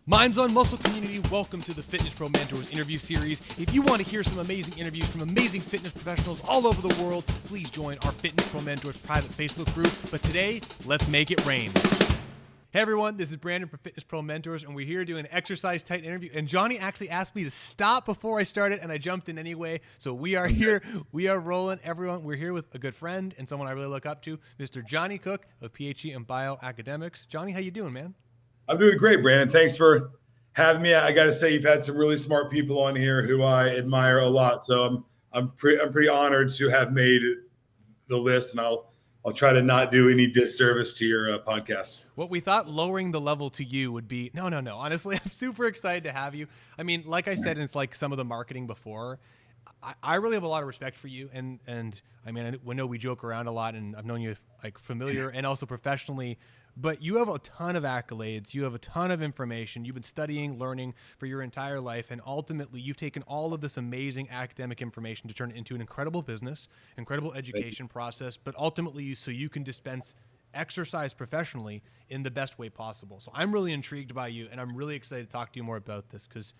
Minds on Muscle community, welcome to the Fitness Pro Mentors interview series. If you want to hear some amazing interviews from amazing fitness professionals all over the world, please join our Fitness Pro Mentors private Facebook group. But today, let's make it rain. Hey everyone, this is Brandon from Fitness Pro Mentors, and we're here doing an exercise tight interview. And Johnny actually asked me to stop before I started, and I jumped in anyway. So we are here, we are rolling. Everyone, we're here with a good friend and someone I really look up to, Mr. Johnny Cooke of PhD in BioAcademics. Johnny, how you doing, man? I'm doing great, Brandon. Thanks for having me. I got to say, you've had some really smart people on here who I admire a lot. So I'm pretty honored to have made the list, and I'll try to not do any disservice to your podcast. What we thought lowering the level to you would be no. Honestly, I'm super excited to have you. I mean, like I said, it's like some of the marketing before. I really have a lot of respect for you, and I mean, I know we joke around a lot, and I've known you like familiar and also professionally. But you have a ton of accolades. You have a ton of information. You've been studying, learning for your entire life. And ultimately, you've taken all of this amazing academic information to turn it into an incredible business, incredible education process, but ultimately so you can dispense exercise professionally in the best way possible. So I'm really intrigued by you, and I'm really excited to talk to you more about this because,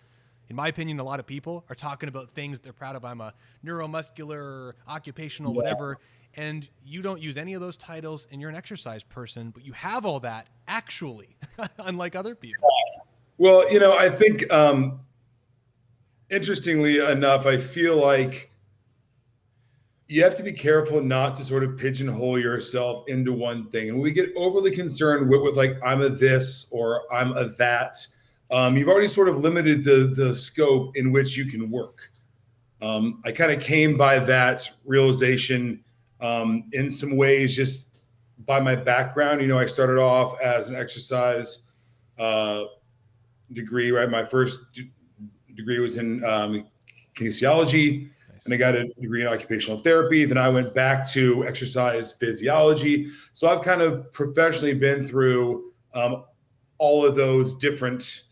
in my opinion, a lot of people are talking about things they're proud of. I'm a neuromuscular, occupational, whatever. And you don't use any of those titles, and you're an exercise person, but you have all that actually, unlike other people. Well, I think interestingly enough, I feel like you have to be careful not to sort of pigeonhole yourself into one thing. And when we get overly concerned with like, I'm a this or I'm a that, you've already sort of limited the scope in which you can work. I kind of came by that realization in some ways, just by my background. I started off as an exercise degree, right? My first degree was in kinesiology, and I got a degree in occupational therapy. Then I went back to exercise physiology. So I've kind of professionally been through all of those different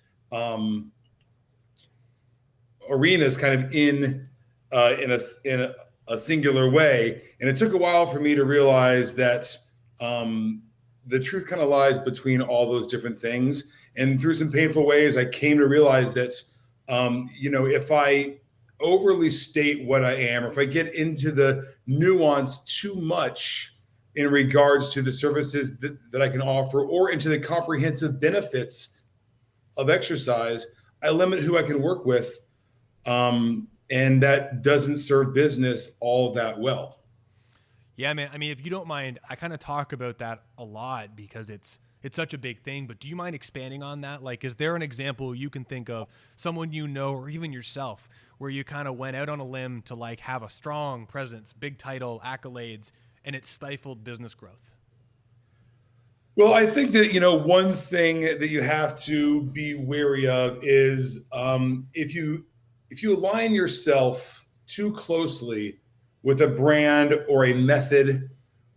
arenas kind of in a singular way. And it took a while for me to realize that the truth kind of lies between all those different things. And through some painful ways, I came to realize that, if I overly state what I am, or if I get into the nuance too much in regards to the services that I can offer, or into the comprehensive benefits of exercise, I limit who I can work with. And that doesn't serve business all that well. Yeah, man. I mean, if you don't mind, I kind of talk about that a lot because it's such a big thing. But do you mind expanding on that? Like, is there an example you can think of, someone you know, or even yourself, where you kind of went out on a limb to like have a strong presence, big title, accolades, and it stifled business growth? Well, I think that, one thing that you have to be wary of is if you align yourself too closely with a brand or a method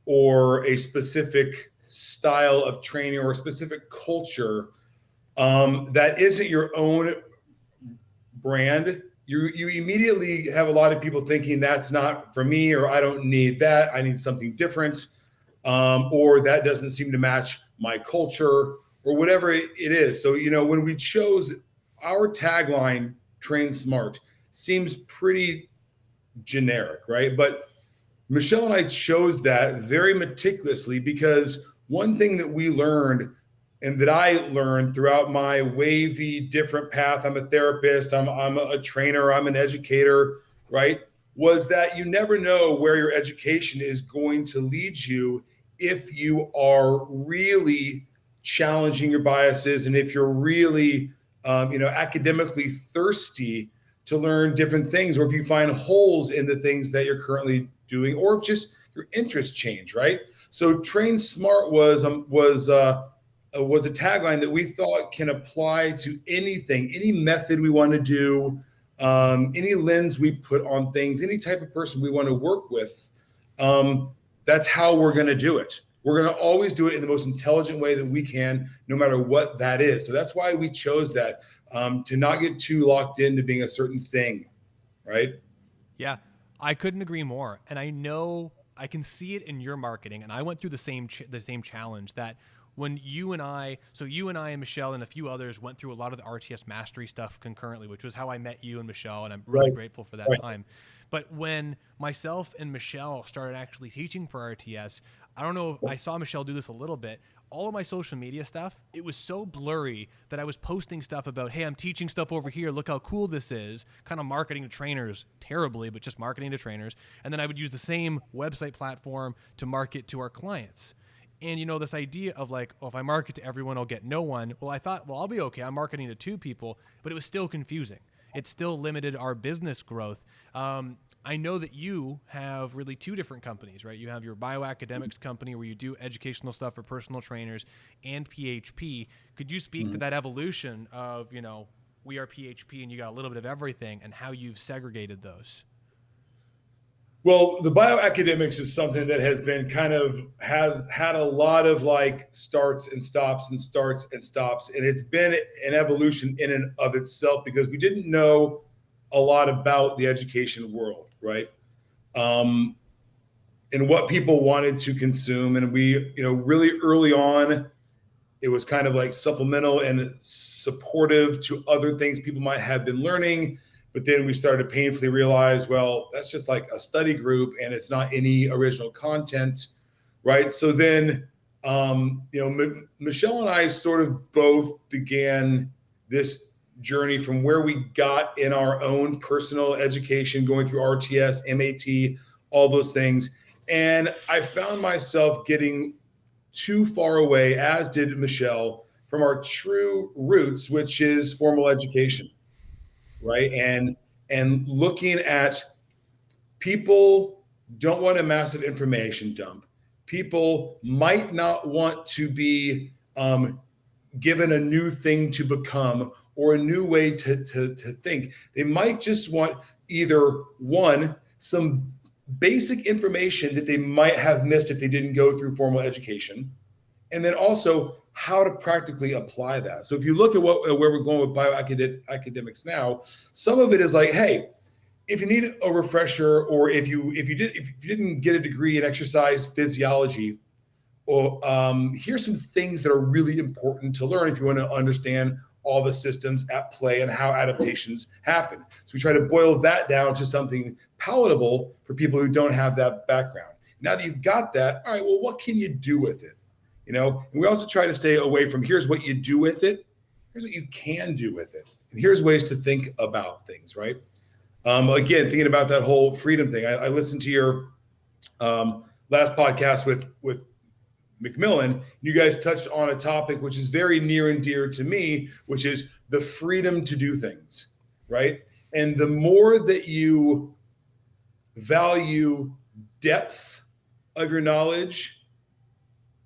or a specific style of training or a specific culture that isn't your own brand, you immediately have a lot of people thinking that's not for me, or I don't need that. I need something different, or that doesn't seem to match my culture, or whatever it is. So, when we chose our tagline, Train Smart, seems pretty generic, right? But Michelle and I chose that very meticulously because one thing that we learned, and that I learned throughout my wavy different path — I'm a therapist, I'm a trainer, I'm an educator, right? Was that you never know where your education is going to lead you if you are really challenging your biases, and if you're really academically thirsty to learn different things, or if you find holes in the things that you're currently doing, or if just your interests change, right? So Train Smart was a tagline that we thought can apply to anything, any method we want to do, any lens we put on things, any type of person we want to work with. That's how we're going to do it. We're going to always do it in the most intelligent way that we can, no matter what that is. So that's why we chose that, to not get too locked into being a certain thing, right? Yeah, I couldn't agree more. And I know I can see it in your marketing. And I went through the same challenge that when you and I and Michelle and a few others went through a lot of the RTS mastery stuff concurrently, which was how I met you and Michelle, and I'm really Right. grateful for that Right. time. But when myself and Michelle started actually teaching for RTS, I don't know, I saw Michelle do this a little bit. All of my social media stuff, it was so blurry that I was posting stuff about, hey, I'm teaching stuff over here. Look how cool this is. Kind of marketing to trainers terribly, but just marketing to trainers. And then I would use the same website platform to market to our clients. And, you know, this idea of like, oh, if I market to everyone, I'll get no one. Well, I thought, well, I'll be okay. I'm marketing to 2 people, but it was still confusing. It still limited our business growth. I know that you have really 2 different companies, right? You have your BioAcademics company where you do educational stuff for personal trainers and PHP. Could you speak to that evolution of, you know, we are PHP and you got a little bit of everything and how you've segregated those? Well, the bioacademics is something that has been has had a lot of like starts and stops and starts and stops. And it's been an evolution in and of itself because we didn't know a lot about the education world, right? Um, and what people wanted to consume. And we, you know, really early on, it was kind of like supplemental and supportive to other things people might have been learning. But then we started to painfully realize, well, that's just like a study group and it's not any original content, right? So then, you know, Michelle and I sort of both began this journey from where we got in our own personal education, going through RTS, MAT, all those things. And I found myself getting too far away, as did Michelle, from our true roots, which is formal education, right? And looking at people don't want a massive information dump. People might not want to be given a new thing to become or a new way to think. They might just want either one, some basic information that they might have missed if they didn't go through formal education, and then also how to practically apply that. So if you look at where we're going with bioacademics now, some of it is like, hey, if you need a refresher, or if you didn't get a degree in exercise physiology, or here's some things that are really important to learn if you want to understand all the systems at play and how adaptations happen. So we try to boil that down to something palatable for people who don't have that background. Now that you've got that, all right, well, what can you do with it? You know, and we also try to stay away from here's what you do with it, here's what you can do with it, and here's ways to think about things, right? Again, thinking about that whole freedom thing. I listened to your last podcast with McMillan. You guys touched on a topic which is very near and dear to me, which is the freedom to do things, right? And the more that you value depth of your knowledge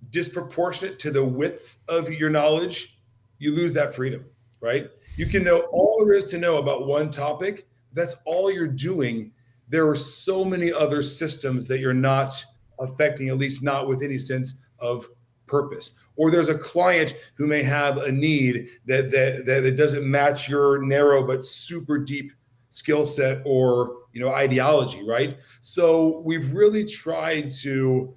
disproportionate to the width of your knowledge, you lose that freedom, right? You can know all there is to know about one topic. That's all you're doing. There are so many other systems that you're not affecting, at least not with any sense of purpose. Or there's a client who may have a need that doesn't match your narrow but super deep skill set or, you know, ideology, right? So we've really tried to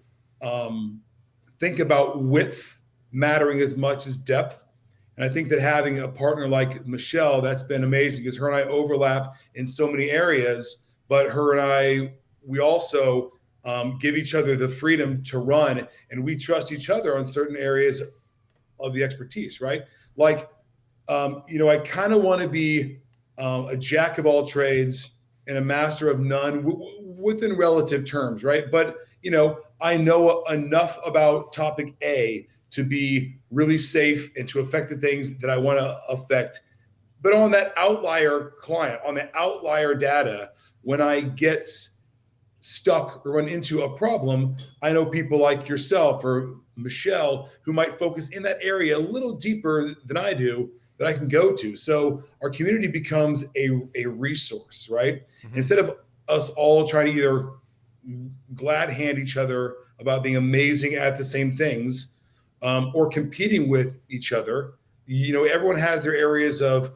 think about width mattering as much as depth. And I think that having a partner like Michelle, that's been amazing because her and I overlap in so many areas, but her and I, we also give each other the freedom to run, and we trust each other on certain areas of the expertise, right? Like, you know, I kind of want to be a jack of all trades and a master of none within relative terms, right? But, you know, I know enough about topic A to be really safe and to affect the things that I want to affect. But on that outlier client, on the outlier data, when I get stuck or run into a problem, I know people like yourself or Michelle who might focus in that area a little deeper than I do that I can go to. So our community becomes a resource, right? Mm-hmm. Instead of us all trying to either glad hand each other about being amazing at the same things, or competing with each other. You know, everyone has their areas of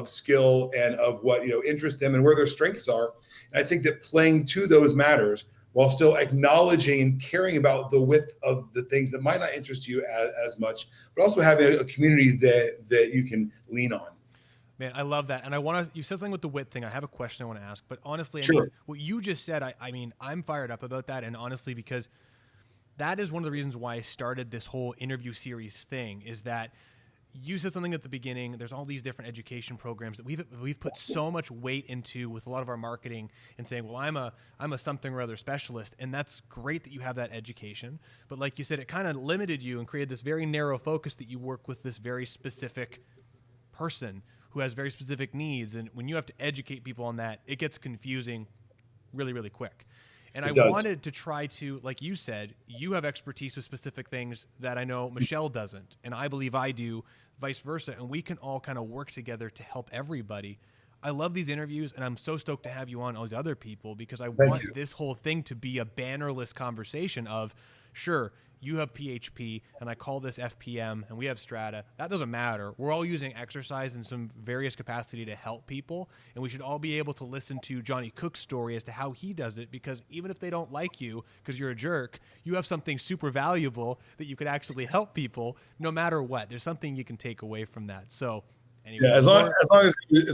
skill and of what, you know, interests them and where their strengths are. And I think that playing to those matters while still acknowledging and caring about the width of the things that might not interest you as much, but also having a community that you can lean on. Man, I love that. And you said something with the wit thing. I have a question I want to ask, but honestly, I Sure. mean, what you just said, I mean, I'm fired up about that. And honestly, because that is one of the reasons why I started this whole interview series thing, is that you said something at the beginning. There's all these different education programs that we've put so much weight into with a lot of our marketing and saying, well, I'm a something or other specialist. And that's great that you have that education. But like you said, it kind of limited you and created this very narrow focus that you work with this very specific person who has very specific needs. And when you have to educate people on that, it gets confusing really, really quick. And I wanted to try to, like you said, you have expertise with specific things that I know Michelle doesn't, and I believe I do, vice versa. And we can all kind of work together to help everybody. I love these interviews, and I'm so stoked to have you on all these other people, because I want this whole thing to be a bannerless conversation of, sure, you have PHP and I call this FPM and we have Strata. That doesn't matter. We're all using exercise in some various capacity to help people. And we should all be able to listen to Johnny Cooke's story as to how he does it, because even if they don't like you because you're a jerk, you have something super valuable that you could actually help people no matter what. There's something you can take away from that. So anyway, yeah, as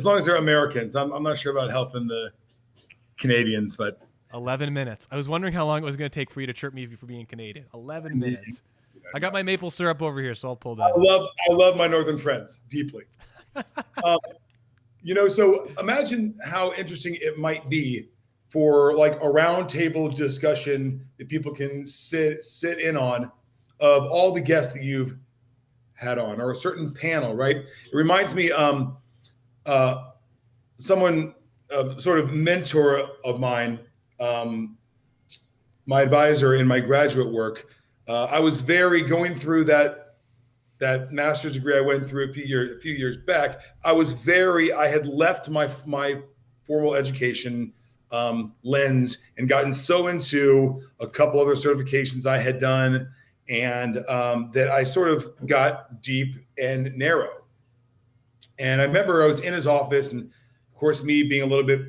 long as they're Americans. I'm not sure about helping the Canadians, but 11 minutes. I was wondering how long it was going to take for you to chirp me for being Canadian. 11 minutes. I got my maple syrup over here, so I'll pull that. I love my northern friends deeply. So imagine how interesting it might be for like a roundtable discussion that people can sit in on of all the guests that you've had on, or a certain panel, right? It reminds me, someone, sort of mentor of mine, my advisor in my graduate work, I was going through that master's degree I went through a few years back. I had left my formal education lens and gotten so into a couple other certifications I had done, and that I sort of got deep and narrow. And I remember I was in his office, and of course, me being a little bit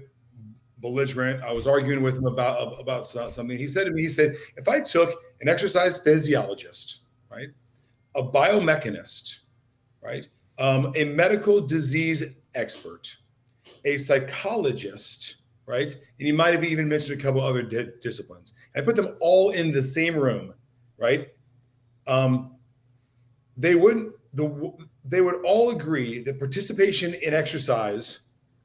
belligerent, I was arguing with him about something. He said to me, if I took an exercise physiologist, right, a biomechanist, right, a medical disease expert, a psychologist, right, and he might have even mentioned a couple other disciplines, I put them all in the same room, right, they would all agree that participation in exercise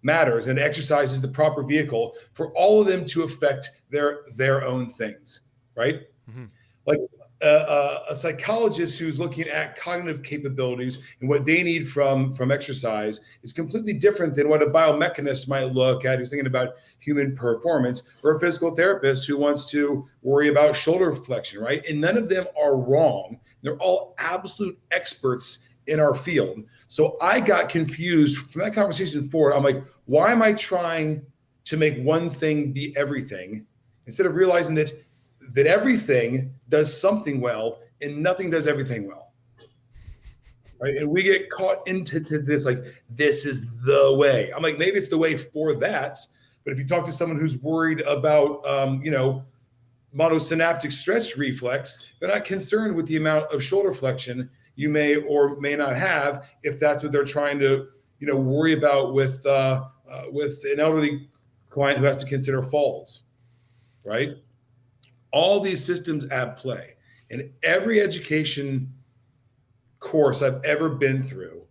matters, and exercise is the proper vehicle for all of them to affect their own things, right? Mm-hmm. Like a psychologist who's looking at cognitive capabilities and what they need from exercise is completely different than what a biomechanist might look at who's thinking about human performance, or a physical therapist who wants to worry about shoulder flexion, right? And none of them are wrong. They're all absolute experts in our field. So I got confused from that conversation forward. I'm like, why am I trying to make one thing be everything, instead of realizing that everything does something well and nothing does everything well, right? And we get caught into this, like, this is the way. I'm like, maybe it's the way for that, but if you talk to someone who's worried about, monosynaptic stretch reflex, they're not concerned with the amount of shoulder flexion you may or may not have, if that's what they're trying to, worry about with an elderly client who has to consider falls, right? All these systems at play. And every education course I've ever been through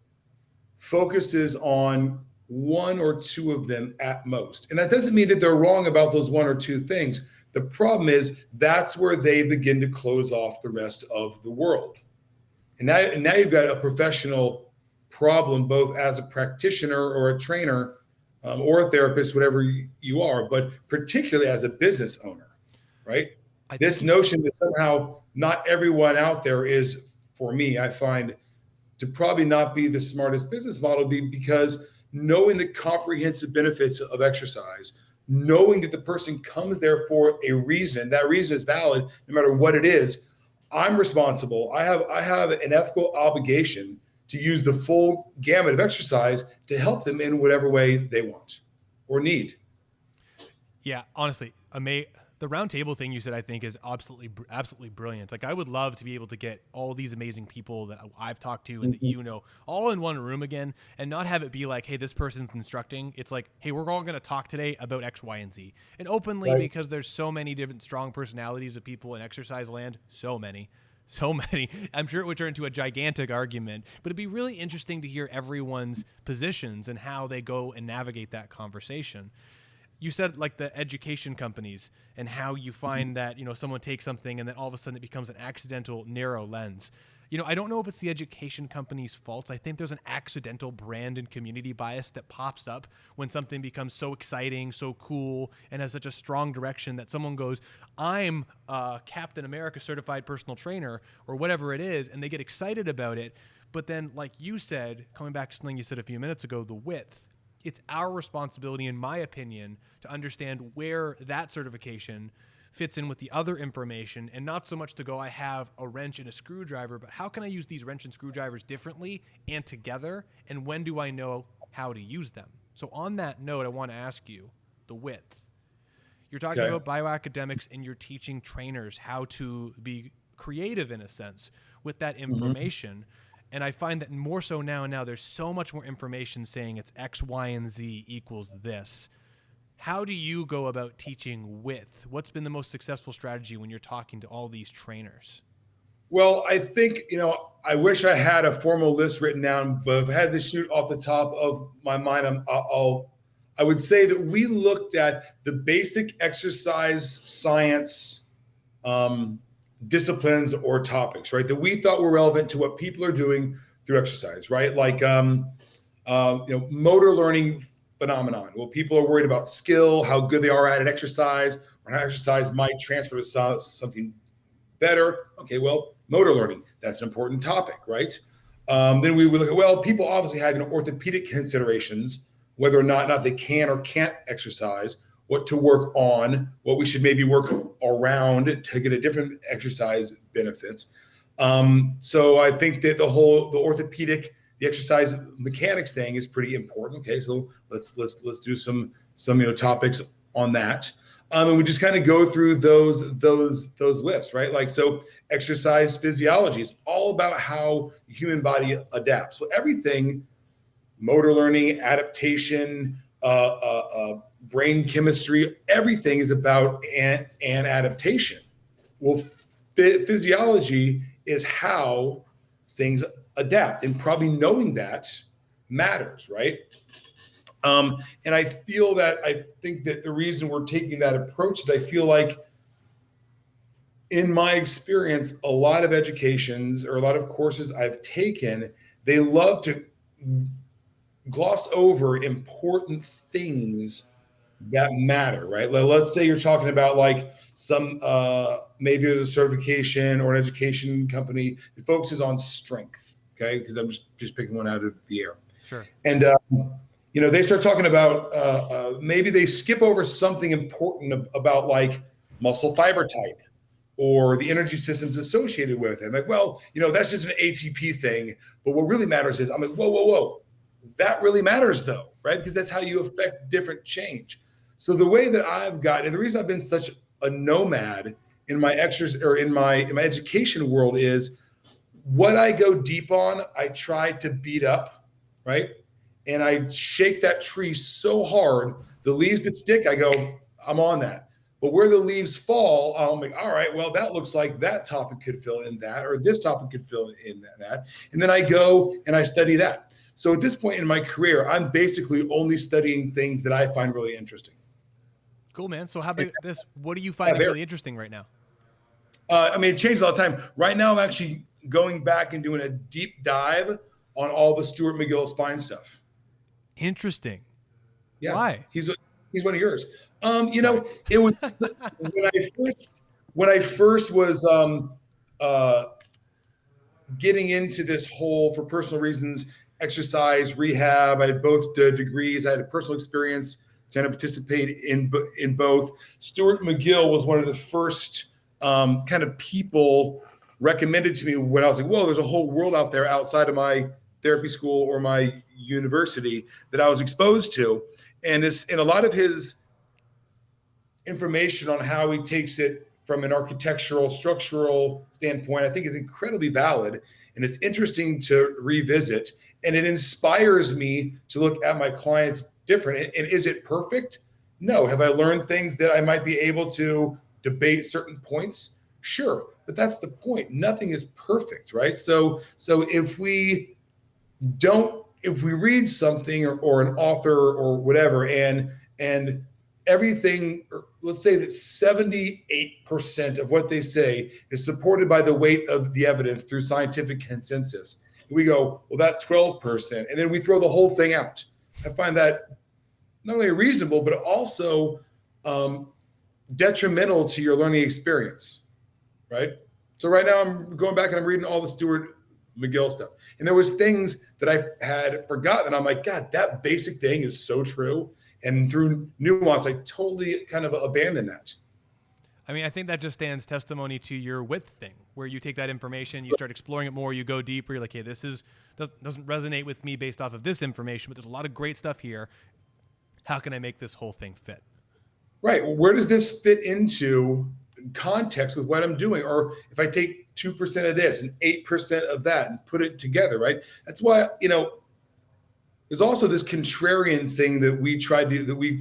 focuses on one or two of them at most. And that doesn't mean that they're wrong about those one or two things. The problem is that's where they begin to close off the rest of the world. And now you've got a professional problem, both as a practitioner or a trainer, or a therapist, whatever you are, but particularly as a business owner, right? This notion that somehow not everyone out there is, for me, I find to probably not be the smartest business model, because knowing the comprehensive benefits of exercise, knowing that the person comes there for a reason, that reason is valid no matter what it is. I'm responsible. I have an ethical obligation to use the full gamut of exercise to help them in whatever way they want or need. Yeah, honestly, The round table thing you said, I think, is absolutely brilliant. Like, I would love to be able to get all these amazing people that I've talked to and that Mhm. you know all in one room again, and not have it be like, hey, this person's instructing. It's like, hey, we're all going to talk today about X, Y, and Z, and openly, Right. because there's so many different strong personalities of people in exercise land, so many. So many. I'm sure it would turn into a gigantic argument, but it'd be really interesting to hear everyone's positions and how they go and navigate that conversation. You said like the education companies and how you find that, you know, someone takes something and then all of a sudden it becomes an accidental narrow lens. You know, I don't know if it's the education company's faults. I think there's an accidental brand and community bias that pops up when something becomes so exciting, so cool, and has such a strong direction that someone goes, I'm a Captain America certified personal trainer or whatever it is, and they get excited about it. But then, like you said, coming back to something you said a few minutes ago, the width, it's our responsibility, in my opinion, to understand where that certification fits in with the other information, and not so much to go, I have a wrench and a screwdriver, but how can I use these wrench and screwdrivers differently and together, and when do I know how to use them? So on that note, I want to ask you the width. You're talking Okay. about bioacademics, and you're teaching trainers how to be creative in a sense with that Mhm. information. And I find that more so now and now, there's so much more information saying it's X, Y, and Z equals this. How do you go about teaching width? What's been the most successful strategy when you're talking to all these trainers? Well, I think, I wish I had a formal list written down, but if I had to shoot off the top of my mind, I would say that we looked at the basic exercise science um, disciplines or topics, right? That we thought were relevant to what people are doing through exercise, right? Like, motor learning phenomenon. Well, people are worried about skill, how good they are at an exercise, or how exercise might transfer to something better. Okay, well, motor learning, that's an important topic, right? Then we would look at, well, people obviously have orthopedic considerations, whether or not they can or can't exercise, what to work on, what we should maybe work around to get a different exercise benefits. So I think that the orthopedic, the exercise mechanics thing is pretty important. Okay, so let's do some topics on that. And we just kind of go through those lists, right? Like, so exercise physiology is all about how the human body adapts. So everything, motor learning, adaptation, brain chemistry, everything is about an adaptation. Well, physiology is how things adapt, and probably knowing that matters, right? And I think that the reason we're taking that approach is I feel like, in my experience, a lot of educations or a lot of courses I've taken, they love to gloss over important things that matter, right? Let's say you're talking about like some maybe there's a certification or an education company that focuses on strength, okay? Because I'm just picking one out of the air. Sure. And they start talking about maybe they skip over something important about like muscle fiber type or the energy systems associated with it. I'm like, well, that's just an ATP thing. But what really matters is, I'm like, whoa. That really matters though, right? Because that's how you affect different change. So the way that I've got, and the reason I've been such a nomad in my exercise or in my education world is what I go deep on, I try to beat up, right? And I shake that tree so hard, the leaves that stick, I go, I'm on that. But where the leaves fall, I'm like, all right, well, that looks like that topic could fill in that, or this topic could fill in that. And then I go and I study that. So at this point in my career, I'm basically only studying things that I find really interesting. Cool, man. So how about this? What are you finding really interesting right now? It changes all the time. Right now, I'm actually going back and doing a deep dive on all the Stuart McGill spine stuff. Interesting. Yeah, Why? he's one of yours. Sorry. It was when I first was getting into this whole, for personal reasons, exercise rehab. I had both degrees. I had a personal experience trying to participate in both. Stuart McGill was one of the first kind of people recommended to me when I was like, whoa, there's a whole world out there outside of my therapy school or my university that I was exposed to. And a lot of his information on how he takes it from an architectural, structural standpoint, I think is incredibly valid. And it's interesting to revisit. And it inspires me to look at my clients different. And is it perfect? No. Have I learned things that I might be able to debate certain points? Sure. But that's the point. Nothing is perfect, right? So if we read something or an author or whatever, and everything, let's say that 78% of what they say is supported by the weight of the evidence through scientific consensus. We go, well, that 12%, and then we throw the whole thing out. I find that not only reasonable, but also detrimental to your learning experience, right? So right now I'm going back and I'm reading all the Stuart McGill stuff. And there was things that I had forgotten. I'm like, God, that basic thing is so true. And through nuance, I totally kind of abandoned that. I mean, I think that just stands testimony to your width thing, where you take that information, you start exploring it more, you go deeper. You're like, hey, this doesn't resonate with me based off of this information, but there's a lot of great stuff here. How can I make this whole thing fit? Right. Well, where does this fit into context with what I'm doing? Or if I take 2% of this and 8% of that and put it together, right? That's why, there's also this contrarian thing that we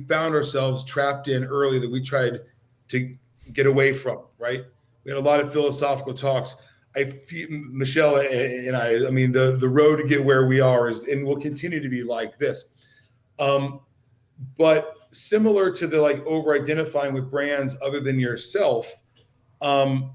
found ourselves trapped in early, that we tried to get away from, right? We had a lot of philosophical talks. Michelle and I mean, the road to get where we are is, and will continue to be like this. But similar to the like over identifying with brands other than yourself, I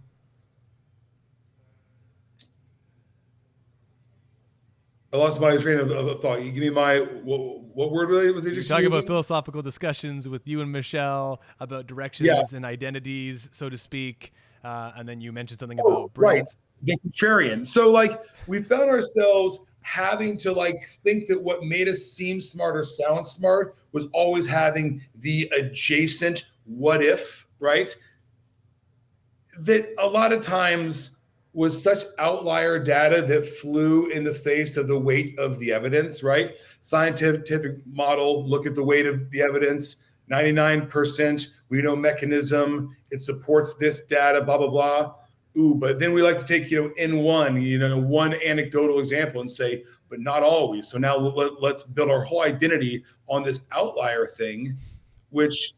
lost my train of thought. You give me what word really was they just talking using? about philosophical discussions with you and Michelle about directions and identities, so to speak. And then you mentioned something about brands. Right. The contrarian. So like we found ourselves having to like think that what made us seem smart or sound smart was always having the adjacent what if, right? That a lot of times was such outlier data that flew in the face of the weight of the evidence, right? Scientific model, look at the weight of the evidence, 99%, we know mechanism, it supports this data, blah, blah, blah. Ooh, but then we like to take, one anecdotal example and say, but not always. So now let's build our whole identity on this outlier thing, which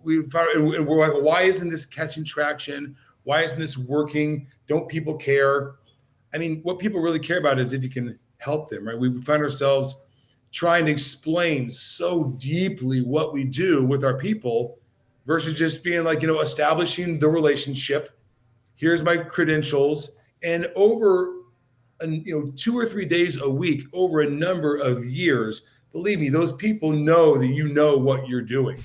we found, and we're like, why isn't this catching traction? Why isn't this working? Don't people care? I mean, what people really care about is if you can help them, right? We find ourselves trying to explain so deeply what we do with our people versus just being like, establishing the relationship. Here's my credentials. And over 2 or 3 days a week, over a number of years, believe me, those people know that you know what you're doing,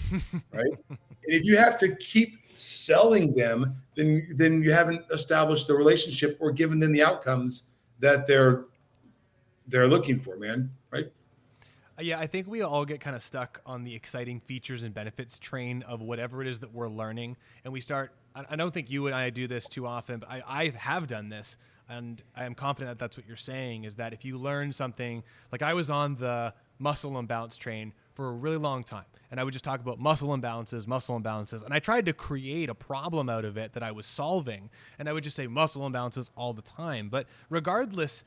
right? And if you have to keep selling them, then you haven't established the relationship or given them the outcomes that they're looking for, man, right? Yeah, I think we all get kind of stuck on the exciting features and benefits train of whatever it is that we're learning. And we start, I don't think you and I do this too often, but I have done this. And I am confident that that's what you're saying, is that if you learn something, like I was on the muscle imbalance train for a really long time. And I would just talk about muscle imbalances. And I tried to create a problem out of it that I was solving. And I would just say muscle imbalances all the time. But regardless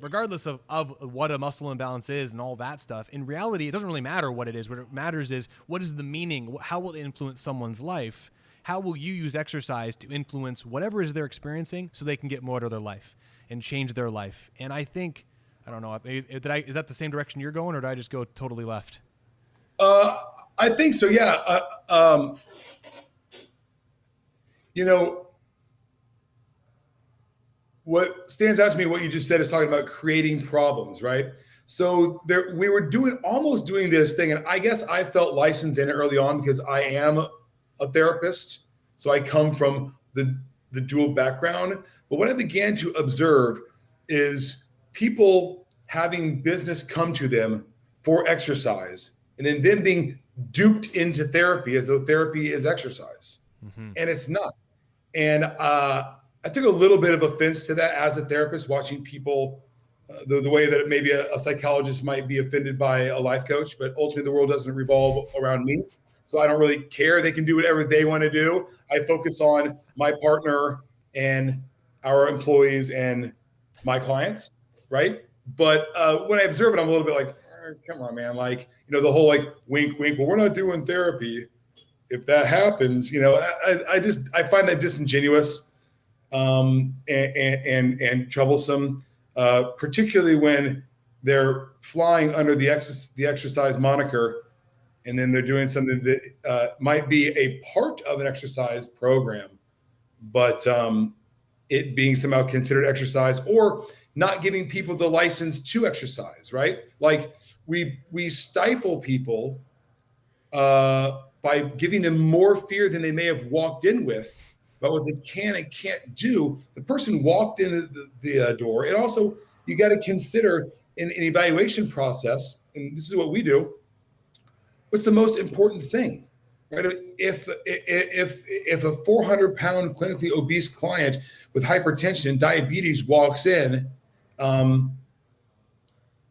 of what a muscle imbalance is and all that stuff, in reality, it doesn't really matter what it is. What matters is, what is the meaning? How will it influence someone's life? How will you use exercise to influence whatever it is they're experiencing so they can get more out of their life and change their life? And I think, I don't know, is that the same direction you're going, or did I just go totally left? I think so, yeah. What stands out to me, what you just said, is talking about creating problems, right? So we were almost doing this thing, and I guess I felt licensed in it early on because I am a therapist. So I come from the dual background. But what I began to observe is people having business come to them for exercise, and then them being duped into therapy as though therapy is exercise. Mm-hmm. And it's not. And I took a little bit of offense to that as a therapist, watching people the way that maybe a psychologist might be offended by a life coach, but ultimately the world doesn't revolve around me. So I don't really care. They can do whatever they want to do. I focus on my partner and our employees and my clients, right? But when I observe it, I'm a little bit like, come on, man. Like, the whole like wink, wink. Well, we're not doing therapy. If that happens, I find that disingenuous and troublesome, particularly when they're flying under the exercise moniker, and then they're doing something that might be a part of an exercise program, but it being somehow considered exercise, or not giving people the license to exercise, right? Like we stifle people by giving them more fear than they may have walked in with about what they can and can't do. The person walked in the door. And also, you got to consider in an evaluation process, and this is what we do, what's the most important thing, right? If a 400-pound clinically obese client with hypertension and diabetes walks in, and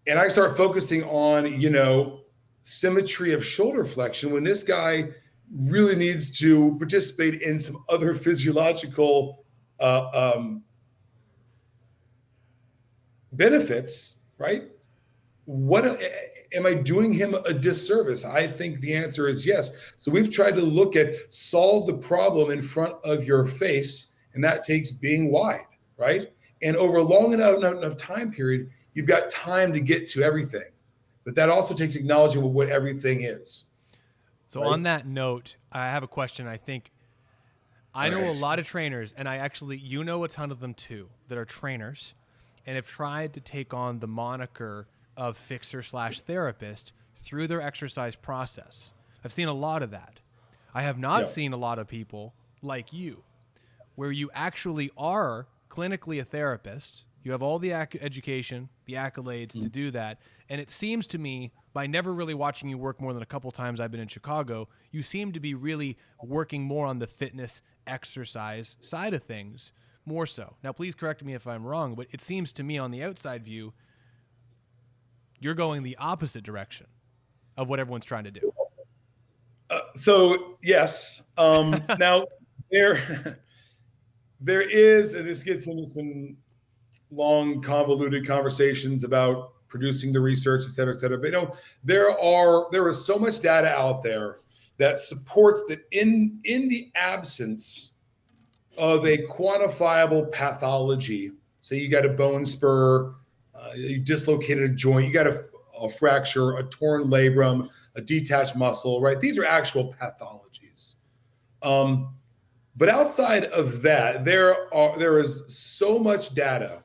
I start focusing on, symmetry of shoulder flexion, when this guy really needs to participate in some other physiological benefits, right? What am I doing him a disservice? I think the answer is yes. So we've tried to look at solve the problem in front of your face, and that takes being wide, right? And over a long enough time period, you've got time to get to everything. But that also takes acknowledging what everything is. So right? On that note, I have a question. I know a lot of trainers, and a ton of them too, that are trainers and have tried to take on the moniker of fixer/therapist through their exercise process. I've seen a lot of that. I have not seen a lot of people like you, where you actually are clinically a therapist. You have all the education, the accolades to do that. And it seems to me, by never really watching you work more than a couple times I've been in Chicago, you seem to be really working more on the fitness exercise side of things, more so. Now, please correct me if I'm wrong, but it seems to me on the outside view, you're going the opposite direction of what everyone's trying to do. So yes. Now there is, and this gets into some long convoluted conversations about producing the research, et cetera, et cetera. But there is so much data out there that supports that in the absence of a quantifiable pathology, so you got a bone spur, you dislocated a joint, you got a fracture, a torn labrum, a detached muscle, right? These are actual pathologies. But outside of that, there is so much data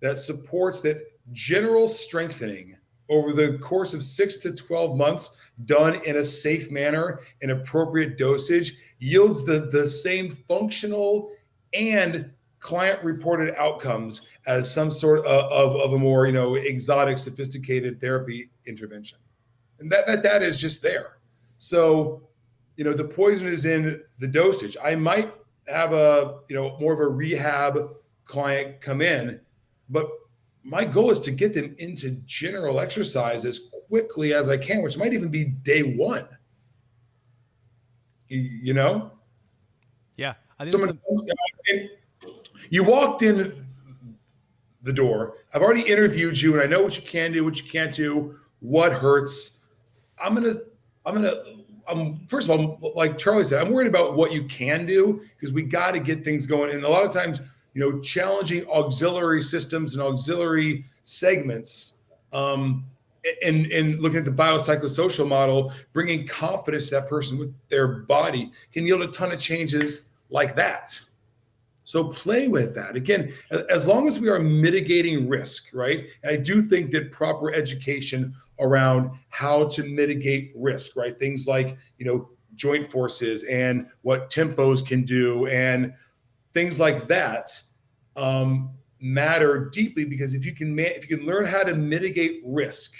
that supports that general strengthening over the course of 6 to 12 months, done in a safe manner and appropriate dosage, yields the same functional and client-reported outcomes as some sort of a more exotic, sophisticated therapy intervention. And that is just there. So, the poison is in the dosage. I might have more of a rehab client come in, but my goal is to get them into general exercise as quickly as I can, which might even be day one. Yeah, I think you walked in the door. I've already interviewed you, and I know what you can do, what you can't do, what hurts. First of all, like Charlie said, I'm worried about what you can do, because we got to get things going. And a lot of times, challenging auxiliary systems and auxiliary segments, and looking at the biopsychosocial model, bringing confidence to that person with their body can yield a ton of changes like that. So play with that. Again, as long as we are mitigating risk, right? And I do think that proper education around how to mitigate risk, right? Things like, joint forces and what tempos can do and things like that matter deeply, because if you can learn how to mitigate risk,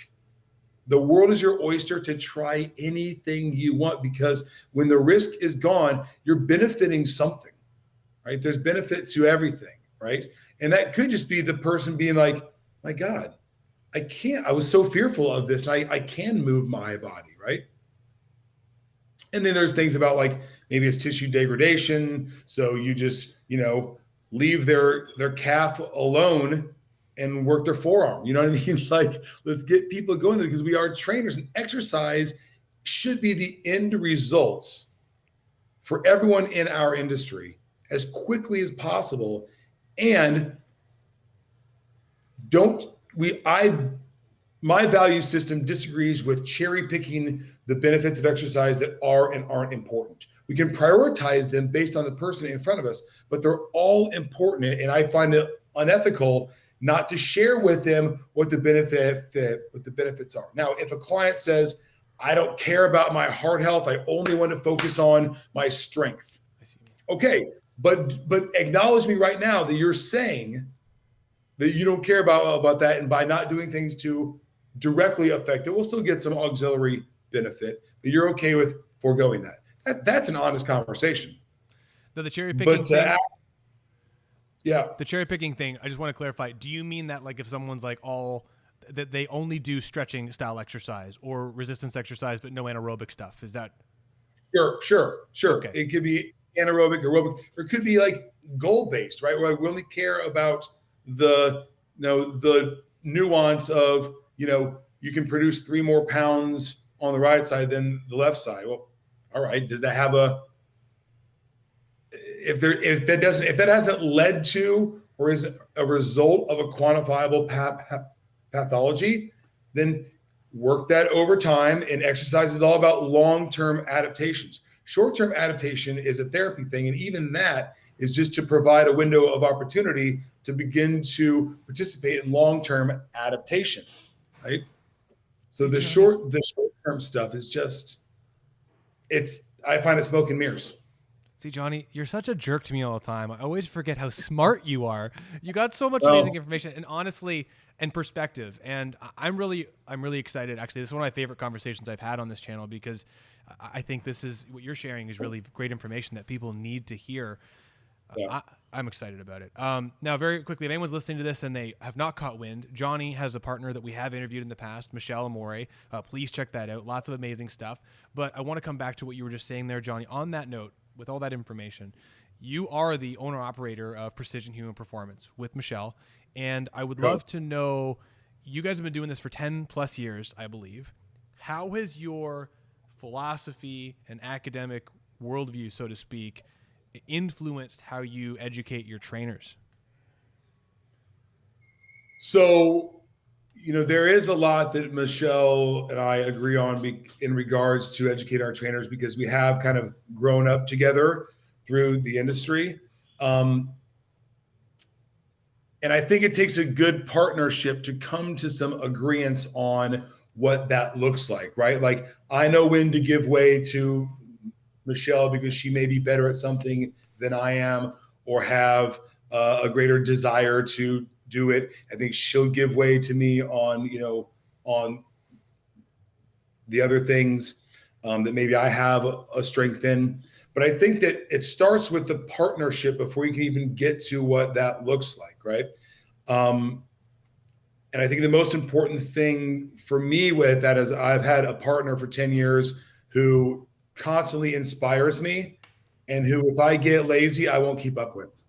the world is your oyster to try anything you want, because when the risk is gone, you're benefiting something, right? There's benefit to everything, right? And that could just be the person being like, my God, I was so fearful of this. And I can move my body, right? And then there's things about like maybe it's tissue degradation. So you just, leave their calf alone and work their forearm. You know what I mean? Like, let's get people going there because we are trainers, and exercise should be the end results for everyone in our industry as quickly as possible. And don't we I my value system disagrees with cherry picking the benefits of exercise that are and aren't important. We can prioritize them based on the person in front of us, but they're all important. And I find it unethical not to share with them what the benefits are. Now, if a client says, I don't care about my heart health, I only want to focus on my strength. Okay, but acknowledge me right now that you're saying that you don't care about that, and by not doing things to directly affect it, we'll still get some auxiliary benefit, but you're okay with foregoing that. That's an honest conversation. The cherry picking thing. Yeah. The cherry picking thing, I just want to clarify. Do you mean that like if someone's like that they only do stretching style exercise or resistance exercise, but no anaerobic stuff? Is that? Sure. Okay. It could be anaerobic, aerobic, or it could be like goal based, right? Where I really care about the nuance of, you can produce 3 more pounds on the right side than the left side. Well, all right. Does that have if that hasn't led to or is a result of a quantifiable pathology, then work that over time. And exercise is all about long-term adaptations. Short-term adaptation is a therapy thing. And even that is just to provide a window of opportunity to begin to participate in long-term adaptation, right? So the short-term stuff is just, I find it smoke and mirrors. See, Johnny, you're such a jerk to me all the time. I always forget how smart you are. You got so much amazing information and honestly and perspective. And I'm really excited. Actually, this is one of my favorite conversations I've had on this channel because I think this is what you're sharing is really great information that people need to hear. Yeah. I'm excited about it. Now, very quickly, if anyone's listening to this and they have not caught wind, Johnny has a partner that we have interviewed in the past, Michelle Amore. Please check that out. Lots of amazing stuff. But I want to come back to what you were just saying there, Johnny. On that note, with all that information, you are the owner-operator of Precision Human Performance with Michelle. And I would love to know, you guys have been doing this for 10 plus years, I believe. How has your philosophy and academic worldview, so to speak, influenced how you educate your trainers? So, there is a lot that Michelle and I agree on in regards to educate our trainers because we have kind of grown up together through the industry. And I think it takes a good partnership to come to some agreements on what that looks like, right? Like, I know when to give way to Michelle because she may be better at something than I am or have a greater desire to do it. I think she'll give way to me on the other things that maybe I have a strength in. But I think that it starts with the partnership before you can even get to what that looks like, right? And I think the most important thing for me with that is I've had a partner for 10 years who constantly inspires me and who, if I get lazy, I won't keep up with.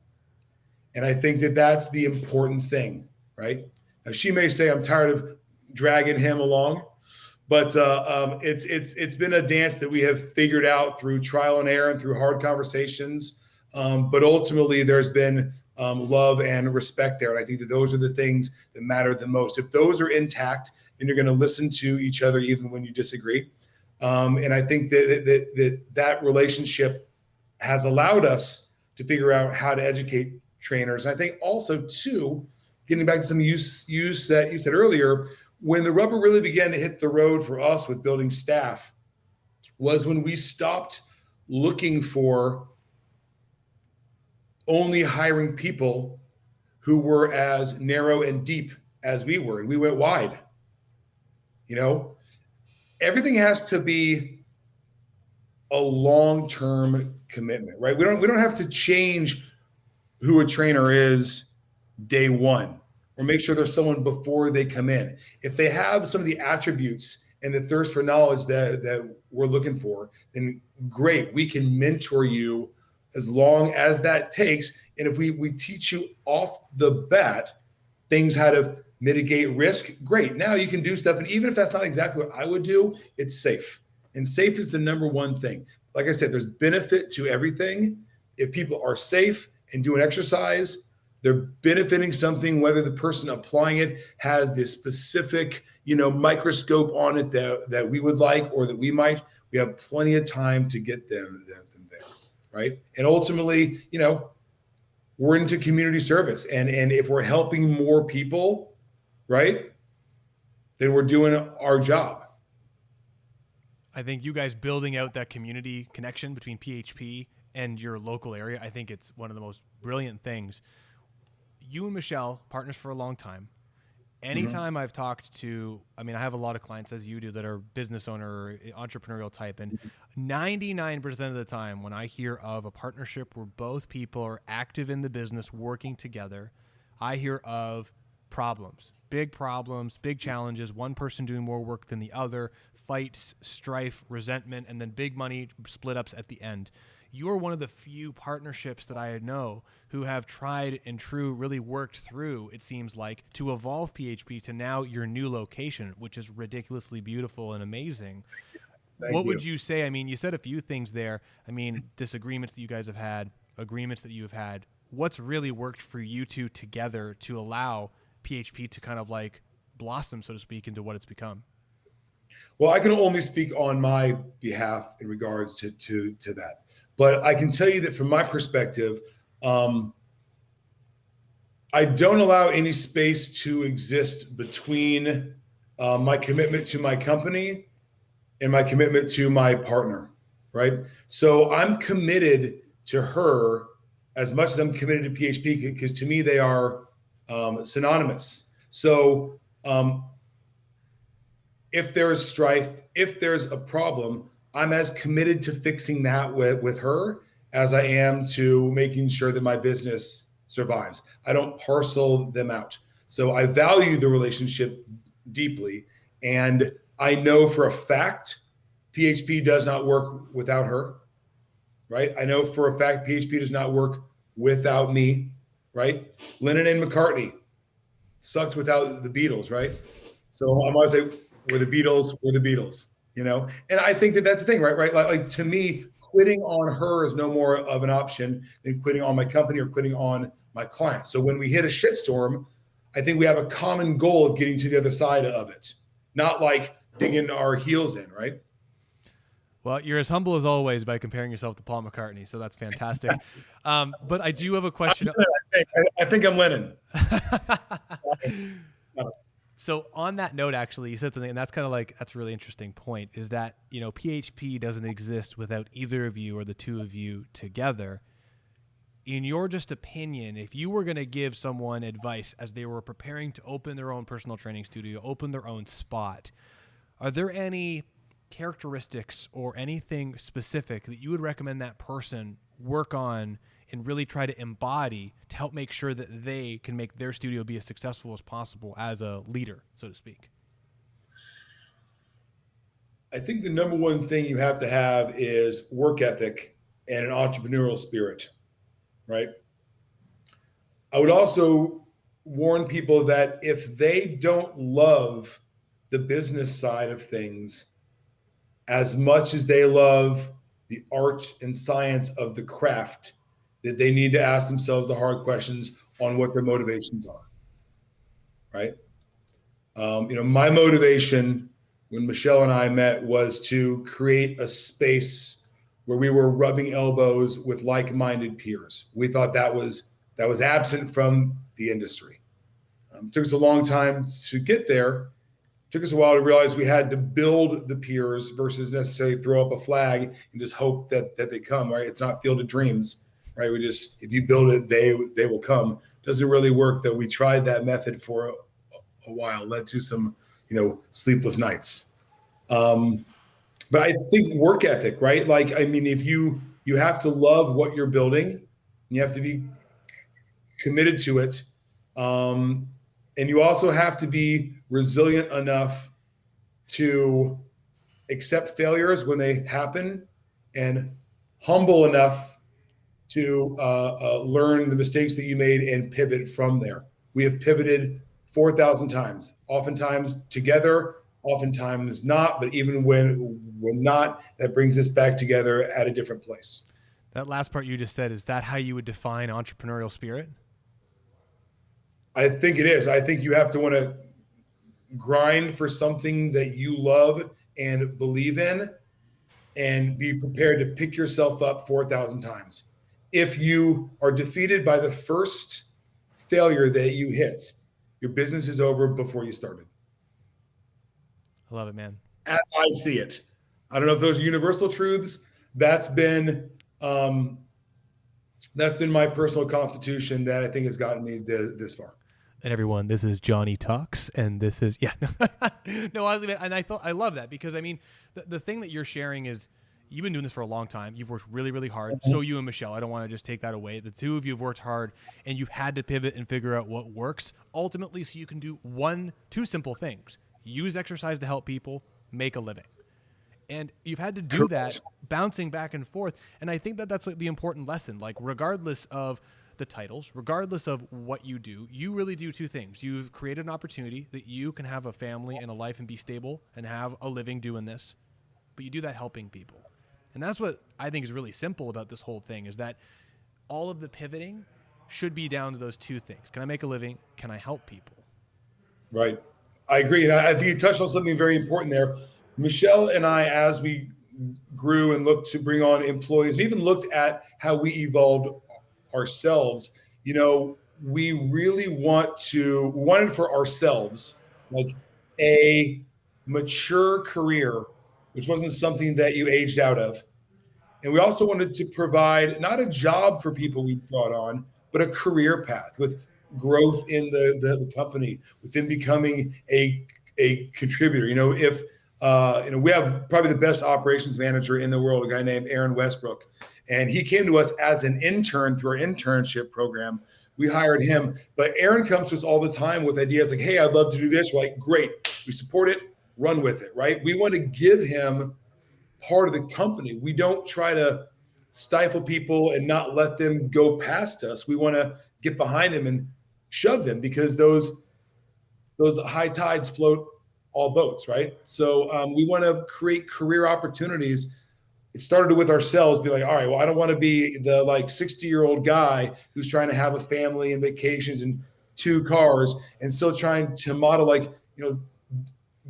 And I think that that's the important thing, right? Now, she may say I'm tired of dragging him along, but it's been a dance that we have figured out through trial and error and through hard conversations. But ultimately, there's been love and respect there. And I think that those are the things that matter the most. If those are intact, then you're going to listen to each other even when you disagree. And I think that relationship has allowed us to figure out how to educate trainers. And I think also, too, getting back to some use that you said earlier, when the rubber really began to hit the road for us with building staff was when we stopped looking for only hiring people who were as narrow and deep as we were. And we went wide. Everything has to be a long-term commitment, right? We don't have to change who a trainer is day one or make sure there's someone before they come in. If they have some of the attributes and the thirst for knowledge that we're looking for, then great, we can mentor you as long as that takes. And if we teach you off the bat things how to mitigate risk, great. Now you can do stuff. And even if that's not exactly what I would do, it's safe. And safe is the number one thing. Like I said, there's benefit to everything. If people are safe and doing exercise, they're benefiting something, whether the person applying it has this specific, microscope on it that we would like, or that we have plenty of time to get them there, right? And ultimately, we're into community service. And if we're helping more people, right, then we're doing our job. I think you guys building out that community connection between PHP and your local area, I think it's one of the most brilliant things. You and Michelle, partners for a long time. Anytime I've talked to, I have a lot of clients, as you do, that are business owner or entrepreneurial type. And 99% of the time when I hear of a partnership where both people are active in the business working together, I hear of problems, big challenges, one person doing more work than the other, fights, strife, resentment, and then big money split ups at the end. You're one of the few partnerships that I know who have tried and true, really worked through, it seems like, to evolve PHP to now your new location, which is ridiculously beautiful and amazing. What would you say? You said a few things there. Disagreements that you guys have had, agreements that you have had. What's really worked for you two together to allow PHP to kind of like blossom, so to speak, into what it's become? Well, I can only speak on my behalf in regards to that. But I can tell you that from my perspective, I don't allow any space to exist between my commitment to my company and my commitment to my partner, right? So I'm committed to her as much as I'm committed to PHP, because to me they are synonymous. So if there's strife, if there's a problem, I'm as committed to fixing that with her as I am to making sure that my business survives. I don't parcel them out. So I value the relationship deeply. And I know for a fact PHP does not work without her, right? I know for a fact PHP does not work without me, right? Lennon and McCartney sucked without the Beatles, right? So I'm always like, we're the Beatles, And I think that that's the thing, right? Like to me, quitting on her is no more of an option than quitting on my company or quitting on my clients. So when we hit a shitstorm, I think we have a common goal of getting to the other side of it, not like digging our heels in, right? Well, you're as humble as always by comparing yourself to Paul McCartney, so that's fantastic. But I do have a question. I think I'm Lennon. So on that note, actually, you said something, and that's a really interesting point, is that, PHP doesn't exist without either of you or the two of you together. In your just opinion, if you were going to give someone advice as they were preparing to open their own personal training studio, open their own spot, are there any characteristics or anything specific that you would recommend that person work on and really try to embody to help make sure that they can make their studio be as successful as possible as a leader, so to speak? I think the number one thing you have to have is work ethic and an entrepreneurial spirit, right? I would also warn people that if they don't love the business side of things as much as they love the art and science of the craft, that they need to ask themselves the hard questions on what their motivations are, right? My motivation when Michelle and I met was to create a space where we were rubbing elbows with like-minded peers. We thought that was absent from the industry. It took us a long time to get there. It took us a while to realize we had to build the peers versus necessarily throw up a flag and just hope that they come, right? It's not Field of Dreams. Right? If you build it, they will come. Doesn't really work though. We tried that method for a while, led to some, sleepless nights. But I think work ethic, right? If you have to love what you're building, you have to be committed to it. And you also have to be resilient enough to accept failures when they happen and humble enough to learn the mistakes that you made and pivot from there. We have pivoted 4,000 times, oftentimes together, oftentimes not, but even when not, that brings us back together at a different place. That last part you just said, is that how you would define entrepreneurial spirit? I think it is. I think you have to want to grind for something that you love and believe in, and be prepared to pick yourself up 4,000 times. If you are defeated by the first failure that you hit, your business is over before you started. I love it, man. As I see it. I don't know if those are universal truths. That's been my personal constitution that I think has gotten me this far. And everyone, this is Johnny Talks, and this is no, honestly, and I love that, because I mean, the thing that you're sharing is you've been doing this for a long time. You've worked really, really hard. Mm-hmm. So you and Michelle, I don't want to just take that away. The two of you have worked hard, and you've had to pivot and figure out what works ultimately, so you can do two simple things: use exercise to help people, make a living. And you've had to do that, bouncing back and forth. And I think that that's like the important lesson. Like, regardless of the titles, regardless of what you do, you really do two things. You've created an opportunity that you can have a family and a life and be stable and have a living doing this, but you do that helping people. And that's what I think is really simple about this whole thing, is that all of the pivoting should be down to those two things. Can I make a living? Can I help people? Right. I agree. And I think you touched on something very important there. Michelle and I, as we grew and looked to bring on employees, and even looked at how we evolved ourselves, we really wanted for ourselves like a mature career, which wasn't something that you aged out of. And we also wanted to provide not a job for people we brought on, but a career path with growth in the company, with them becoming a contributor. If we have probably the best operations manager in the world, a guy named Aaron Westbrook. And he came to us as an intern through our internship program. We hired him. But Aaron comes to us all the time with ideas like, hey, I'd love to do this. We're like, great. We support it. Run with it, right? We want to give him part of the company. We don't try to stifle people and not let them go past us. We want to get behind them and shove them, because those high tides float all boats, right? So we want to create career opportunities. It started with ourselves, be like, all right, well, I don't want to be the 60-year-old guy who's trying to have a family and vacations and 2 cars and still trying to model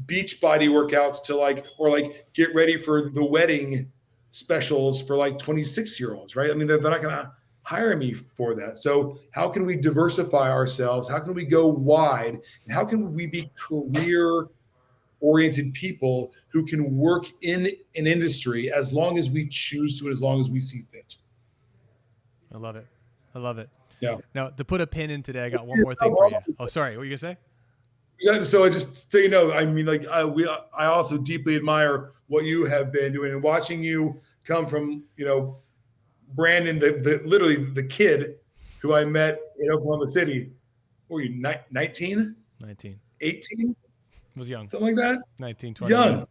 beach body workouts or get ready for the wedding specials for 26-year-olds, right? I mean, they're not going to hire me for that. So how can we diversify ourselves? How can we go wide? And how can we be career-oriented people who can work in an industry as long as we choose to, as long as we see fit? I love it. I love it. Yeah. Now, to put a pin in today, I got one more thing for you. Oh, sorry. What were you going to say? So just so you know, I mean, I also deeply admire what you have been doing, and watching you come from, Brandon, literally the kid who I met in Oklahoma City. What were you, 19? 19. 18? Was young. Something like that? 19, 20. Young.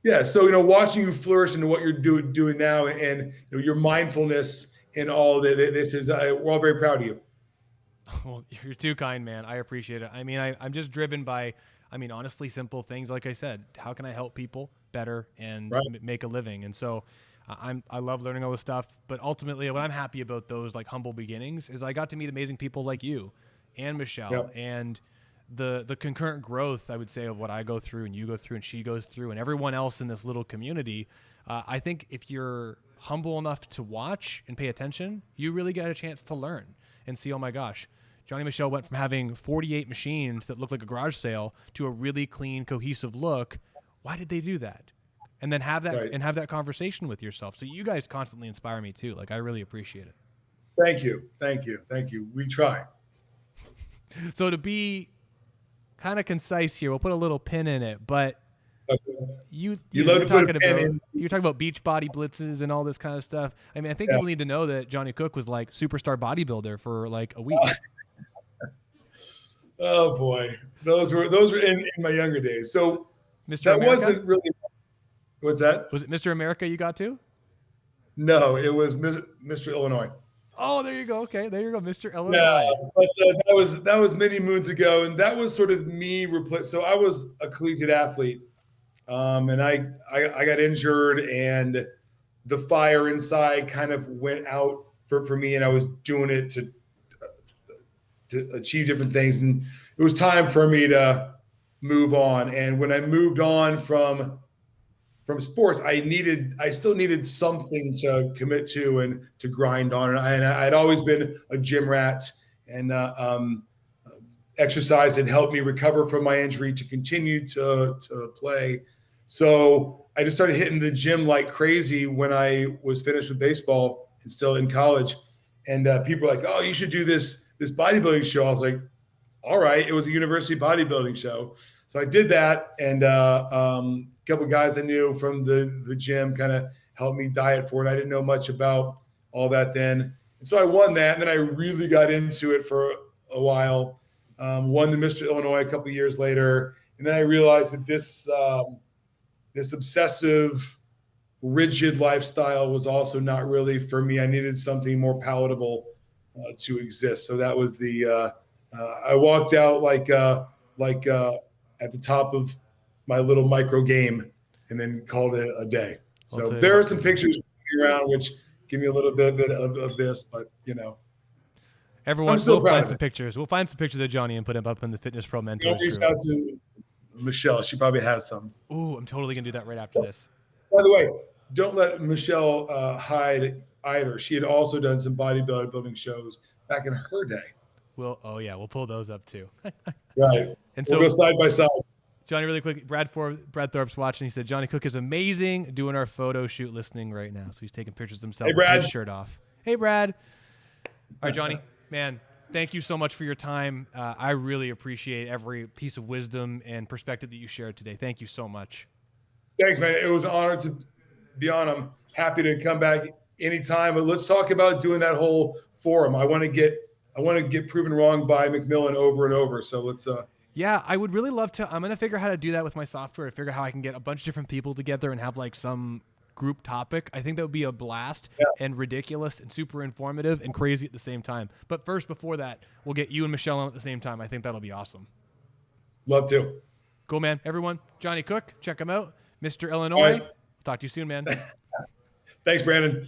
Yeah. So, watching you flourish into what you're doing now, and your mindfulness and all that, this is, we're all very proud of you. Well, you're too kind, man. I appreciate it. I mean, I'm just driven by, honestly, simple things. Like I said, how can I help people better and make a living? And so I love learning all this stuff. But ultimately, what I'm happy about those humble beginnings is I got to meet amazing people like you and Michelle, and the concurrent growth, I would say, of what I go through and you go through and she goes through and everyone else in this little community. I think if you're humble enough to watch and pay attention, you really get a chance to learn and see, oh my gosh, Johnny and Michelle went from having 48 machines that looked like a garage sale to a really clean, cohesive look. Why did they do that? And then have that and have that conversation with yourself. So you guys constantly inspire me too. I really appreciate it. Thank you. Thank you. Thank you. We try. So to be kind of concise here, we'll put a little pin in it, but you're talking about beach body blitzes and all this kind of stuff. I mean, I think people need to know that Johnny Cooke was superstar bodybuilder for a week. Oh boy, those were in my younger days. So Mr. That America? wasn't really. What's that? Was it Mr. America you got to? No, it was Mr. Illinois. Oh, there you go. Okay, there you go, Mr. Yeah, Illinois. but that was many moons ago, and that was sort of me replace. So I was a collegiate athlete, and I got injured, and the fire inside kind of went out for me, and I was doing it to achieve different things, and it was time for me to move on. And when I moved on from sports, I still needed something to commit to and to grind on. And I'd always been a gym rat, and exercise had helped me recover from my injury to continue to play. So I just started hitting the gym like crazy when I was finished with baseball and still in college. And people were like, "Oh, you should do this bodybuilding show." I was like, "All right." It was a university bodybuilding show, so I did that, and a couple of guys I knew from the gym kind of helped me diet for it. I didn't know much about all that then, and so I won that, and then I really got into it for a while. Won the Mr. Illinois a couple of years later, and then I realized that this obsessive, rigid lifestyle was also not really for me. I needed something more palatable to exist. So that was I walked out like at the top of my little micro game, and then called it a day. So there are some pictures around which give me a little bit of this, but Everyone, we'll find some pictures. We'll find some pictures of Johnny and put them up in the Fitness Pro Mentors reach group. out to Michelle. She probably has some. Ooh, I'm totally gonna do that right after this. By the way, don't let Michelle hide either. She had also done some bodybuilding shows back in her day. We'll pull those up too. Right. And we'll go side by side. Johnny, really quick, Brad Thorpe's watching. He said, Johnny Cooke is amazing, doing our photo shoot, listening right now. So he's taking pictures of himself with his shirt off. Hey, Brad. All right, Johnny, man, thank you so much for your time. I really appreciate every piece of wisdom and perspective that you shared today. Thank you so much. Thanks, man. It was an honor to be on. I'm happy to come back anytime. But let's talk about doing that whole forum. I want to get proven wrong by McMillan over and over. So let's. Yeah, I would really love to. I'm going to figure out how to do that with my software. Figure out how I can get a bunch of different people together and have like some group topic. I think that would be a blast and ridiculous and super informative and crazy at the same time. But first, before that, we'll get you and Michelle on at the same time. I think that'll be awesome. Love to. Cool, man. Everyone, Johnny Cooke, check him out. Mr. Illinois. Talk to you soon, man. Thanks, Brandon.